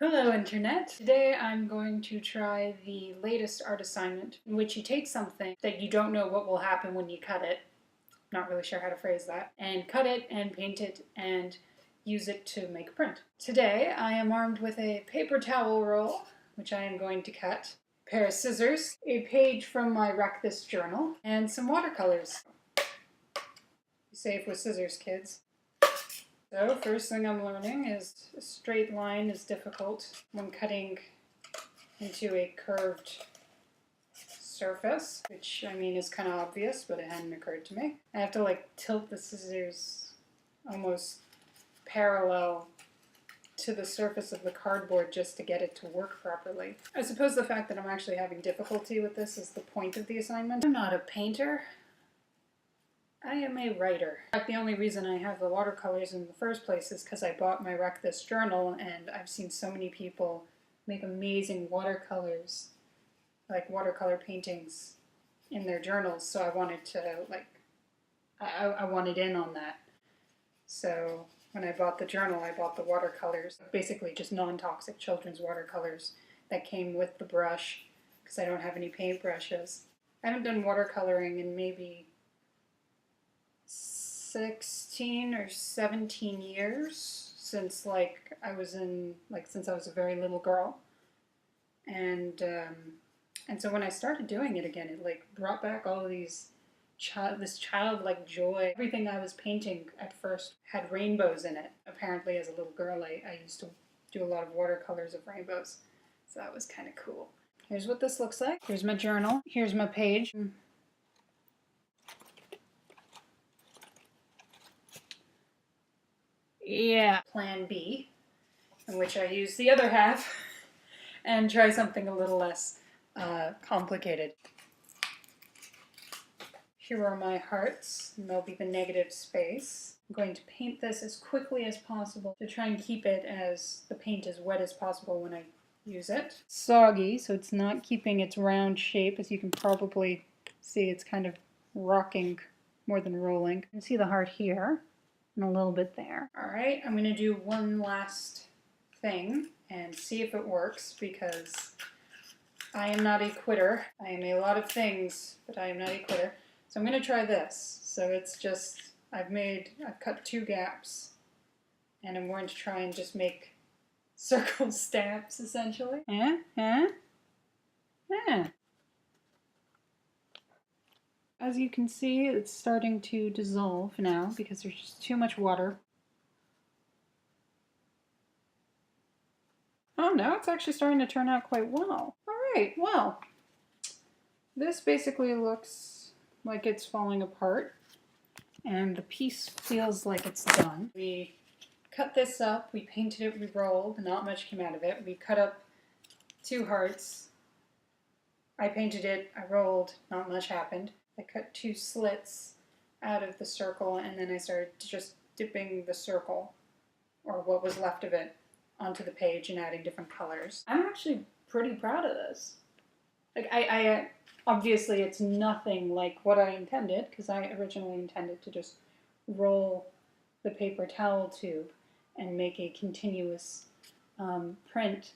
Hello Internet! Today I'm going to try the latest art assignment in which you take something that you don't know what will happen when you cut it, not really sure how to phrase that, and cut it and paint it and use it to make a print. Today I am armed with a paper towel roll, which I am going to cut, a pair of scissors, a page from my Wreck This journal, and some watercolors. Be safe with scissors, kids. So first thing I'm learning is a straight line is difficult when cutting into a curved surface, which I mean is kind of obvious, but it hadn't occurred to me. I have to like tilt the scissors almost parallel to the surface of the cardboard just to get it to work properly. I suppose the fact that I'm actually having difficulty with this is the point of the assignment. I'm not a painter. I am a writer. In fact, the only reason I have the watercolors in the first place is because I bought my Wreck This journal, and I've seen so many people make amazing watercolors, like watercolor paintings in their journals, so I wanted to, I wanted in on that. So when I bought the journal, I bought the watercolors, basically just non-toxic children's watercolors that came with the brush, because I don't have any paintbrushes. I haven't done watercoloring in maybe 16 or 17 years since I was a very little girl, and so when I started doing it again, it brought back all of this childlike joy. Everything I was painting at first had rainbows in it. Apparently, as a little girl, I used to do a lot of watercolors of rainbows, so that was kind of cool. Here's what this looks like. Here's my journal. Here's my page. Yeah. Plan B, in which I use the other half and try something a little less complicated. Here are my hearts, and there'll be the negative space. I'm going to paint this as quickly as possible to try and keep it as the paint as wet as possible when I use it. Soggy, so it's not keeping its round shape. As you can probably see, it's kind of rocking more than rolling. You can see the heart here and a little bit there. Alright, I'm going to do one last thing and see if it works, because I am not a quitter. I am a lot of things, but I am not a quitter. So I'm going to try this. So it's just, I've cut 2 gaps, and I'm going to try and just make circle stamps, essentially. As you can see, it's starting to dissolve now because there's just too much water. Oh, now it's actually starting to turn out quite well. Alright, well, this basically looks like it's falling apart, and the piece feels like it's done. We cut this up, we painted it, we rolled, not much came out of it. We cut up 2 hearts. I painted it, I rolled, not much happened. I cut 2 slits out of the circle, and then I started just dipping the circle, or what was left of it, onto the page and adding different colors. I'm actually pretty proud of this. I obviously it's nothing like what I intended, because I originally intended to just roll the paper towel tube and make a continuous print.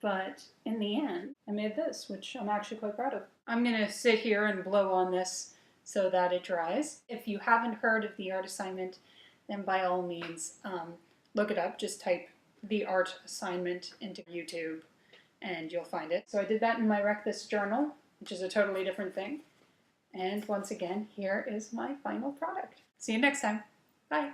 But in the end, I made this, which I'm actually quite proud of. I'm going to sit here and blow on this so that it dries. If you haven't heard of the art assignment, then by all means, look it up. Just type the art assignment into YouTube and you'll find it. So I did that in my Wreck This journal, which is a totally different thing. And once again, here is my final product. See you next time. Bye.